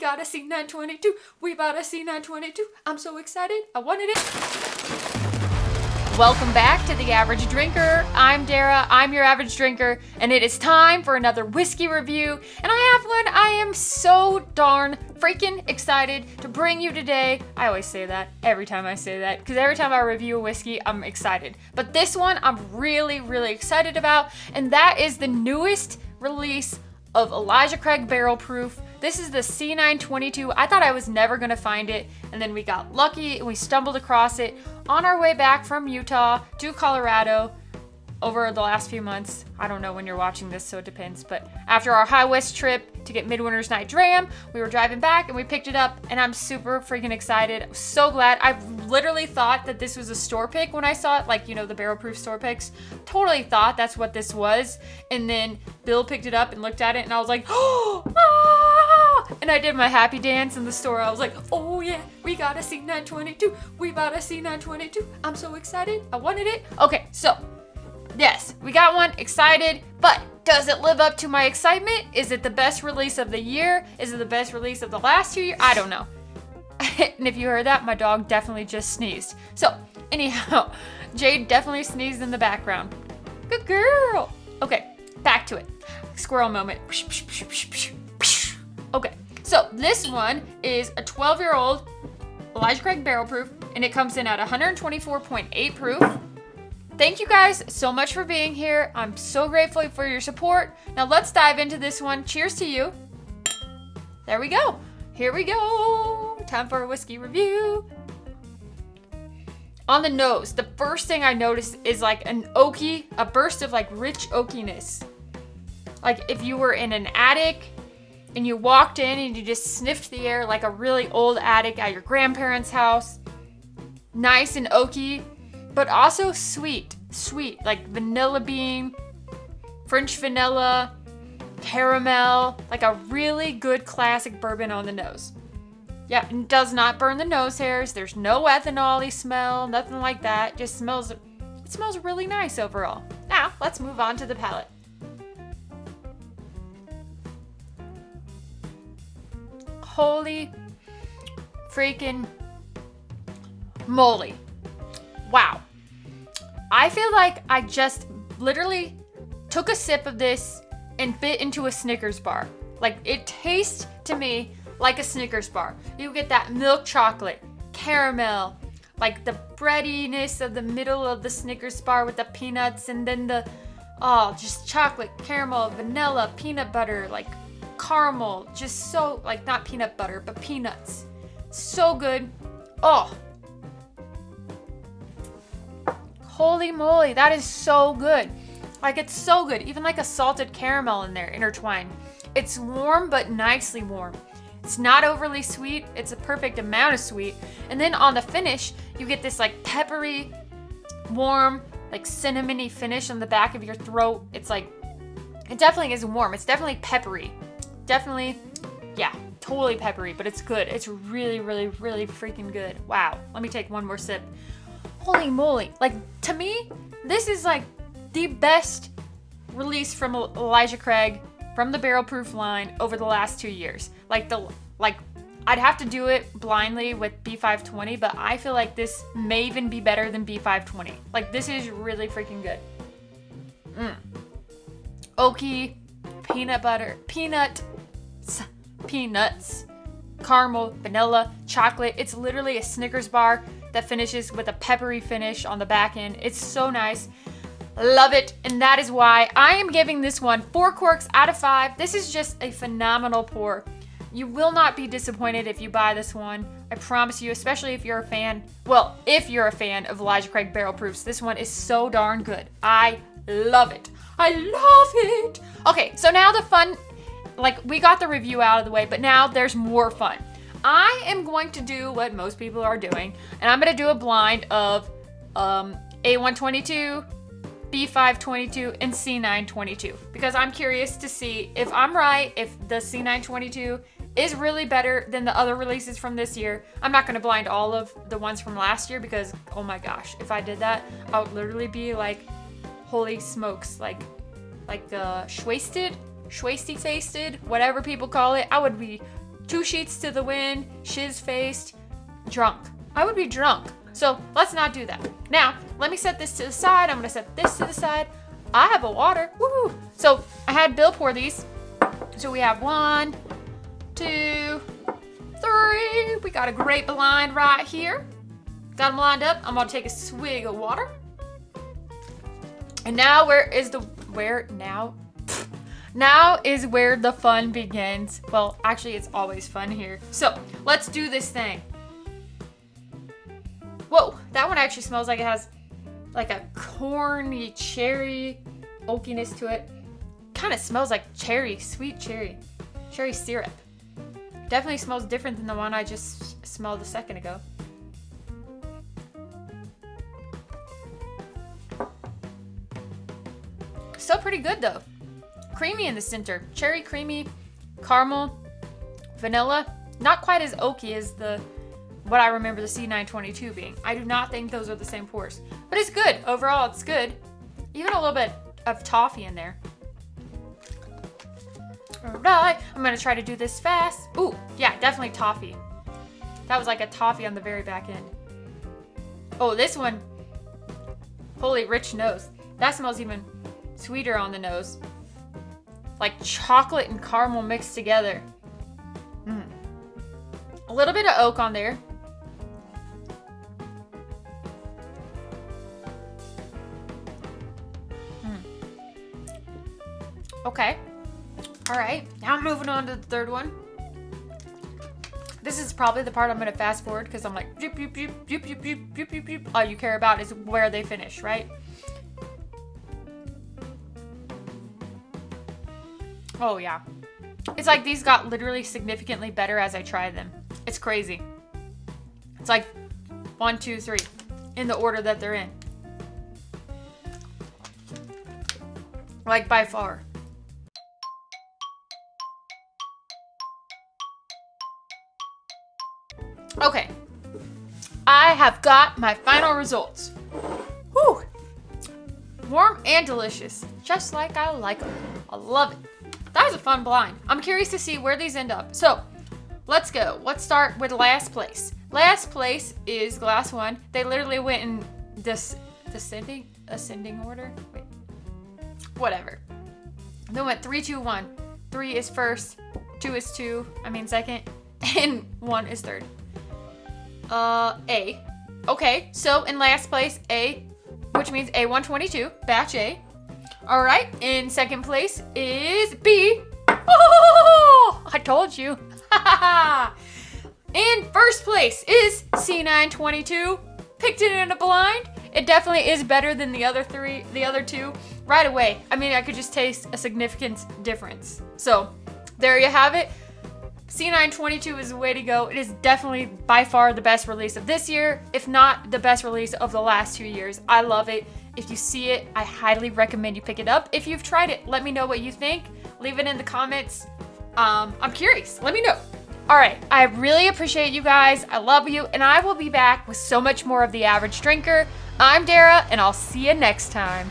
got a C922. We bought a C922. I'm so excited. I wanted it. Welcome back to The Average Drinker. I'm Dara. I'm your average drinker, and it is time for another whiskey review. And I have one I am so darn freaking excited to bring you today. I always say that every time I say that, because every time I review a whiskey, I'm excited. But this one I'm really, really excited about, and that is the newest release of Elijah Craig Barrel Proof. This is the C922. I thought I was never gonna find it, and then we got lucky and we stumbled across it on our way back from Utah to Colorado over the last few months. I don't know when you're watching this, so it depends, but after our High West trip to get Midwinter's Night Dram, we were driving back and we picked it up, and I'm super freaking excited. I'm so glad. I literally thought that this was a store pick when I saw it, like, you know, the barrel proof store picks. Totally thought that's what this was, and then Bill picked it up and looked at it, and I was like, oh, ah! And I did my happy dance in the store. I was like, oh yeah, we got a C922. We bought a C922. I'm so excited. I wanted it. Okay, so yes, we got one, excited, but does it live up to my excitement? Is it the best release of the year? Is it the best release of the last 2 years? I don't know. And if you heard that, my dog definitely just sneezed. So anyhow, Jade definitely sneezed in the background. Good girl. Okay, back to it. Squirrel moment. Okay, so this one is a 12-year-old Elijah Craig Barrel Proof, and it comes in at 124.8 proof. Thank you guys so much for being here. I'm so grateful for your support. Now let's dive into this one. Cheers to you. There we go. Here we go. Time for a whiskey review. On the nose, the first thing I noticed is like a burst of like rich oakiness. Like if you were in an attic and you walked in and you just sniffed the air like a really old attic at your grandparents' house. Nice and oaky, but also sweet, like vanilla bean, French vanilla, caramel, like a really good classic bourbon on the nose. Yeah, it does not burn the nose hairs. There's no ethanol-y smell, nothing like that. It smells really nice overall. Now, let's move on to the palate. Holy freaking moly. Wow. I feel like I just literally took a sip of this and bit into a Snickers bar. Like, it tastes to me like a Snickers bar. You get that milk chocolate, caramel, like the breadiness of the middle of the Snickers bar with the peanuts, and then just chocolate, caramel, vanilla, peanut butter, like caramel, just so, like, not peanut butter, but peanuts. So good. Oh. Holy moly, that is so good. Like, it's so good. Even like a salted caramel in there, intertwined. It's warm, but nicely warm. It's not overly sweet. It's a perfect amount of sweet. And then on the finish, you get this like peppery, warm, like cinnamony finish on the back of your throat. It's like, it definitely is warm. It's definitely peppery. Definitely, yeah, totally peppery, but it's good. It's really, really, really freaking good. Wow. Let me take one more sip. Holy moly. Like, to me, this is like the best release from Elijah Craig from the Barrel Proof line over the last 2 years. Like, I'd have to do it blindly with B520, but I feel like this may even be better than B520. Like, this is really freaking good. Oaky, peanut butter, peanuts, caramel, vanilla, chocolate. It's literally a Snickers bar that finishes with a peppery finish on the back end. It's so nice. Love it. And that is why I am giving this one 4 corks out of 5. This is just a phenomenal pour. You will not be disappointed if you buy this one. I promise you, especially if you're a fan. Well, if you're a fan of Elijah Craig Barrel Proofs, this one is so darn good. I love it. I love it. Okay, so now the fun, like, we got the review out of the way, but now there's more fun. I am going to do what most people are doing, and I'm going to do a blind of A122, B522, and C922, because I'm curious to see if I'm right, if the C922 is really better than the other releases from this year. I'm not going to blind all of the ones from last year because, oh my gosh, if I did that, I would literally be like, holy smokes, like schwasted, whatever people call it. I would be 2 sheets to the wind, shiz-faced, drunk. I would be drunk. So let's not do that. Now, let me set this to the side. I'm gonna set this to the side. I have a water, woohoo! So I had Bill pour these. So we have 1, 2, 3. We got a great blind right here. Got them lined up. I'm gonna take a swig of water. And now now is where the fun begins. Well, actually it's always fun here. So let's do this thing. Whoa, that one actually smells like it has like a corny cherry oakiness to it. Kind of smells like cherry, sweet cherry syrup. Definitely smells different than the one I just smelled a second ago. Still pretty good though. Creamy in the center. Cherry, creamy, caramel, vanilla. Not quite as oaky as what I remember the C922 being. I do not think those are the same pours. But it's good. Overall, it's good. Even a little bit of toffee in there. Alright, I'm gonna try to do this fast. Ooh, yeah, definitely toffee. That was like a toffee on the very back end. Oh, this one. Holy rich nose. That smells even sweeter on the nose. Like chocolate and caramel mixed together. A little bit of oak on there. Okay. All right. Now I'm moving on to the third one. This is probably the part I'm going to fast forward because I'm like, doop, doop, doop, doop, doop, doop, doop, doop, doop. All you care about is where they finish, right? Oh, yeah. It's like these got literally significantly better as I tried them. It's crazy. It's like 1, 2, 3 in the order that they're in. Like by far. Okay. I have got my final results. Whew. Warm and delicious. Just like I like them. I love it. That was a fun blind. I'm curious to see where these end up. So, let's go. Let's start with last place. Last place is glass 1. They literally went in ascending order. Wait. Whatever. They went 3, 2, 1. 3 is first, 2 is second, and 1 is third. A. Okay, so in last place, A, which means A122, batch A. All right, in second place is B. Oh, I told you. In first place is C922. Picked it in a blind. It definitely is better than the other two right away. I mean, I could just taste a significant difference. So there you have it. C922 is the way to go. It is definitely by far the best release of this year, if not the best release of the last 2 years. I love it. If you see it, I highly recommend you pick it up. If you've tried it, let me know what you think. Leave it in the comments. I'm curious. Let me know. All right. I really appreciate you guys. I love you. And I will be back with so much more of The Average Drinker. I'm Dara, and I'll see you next time.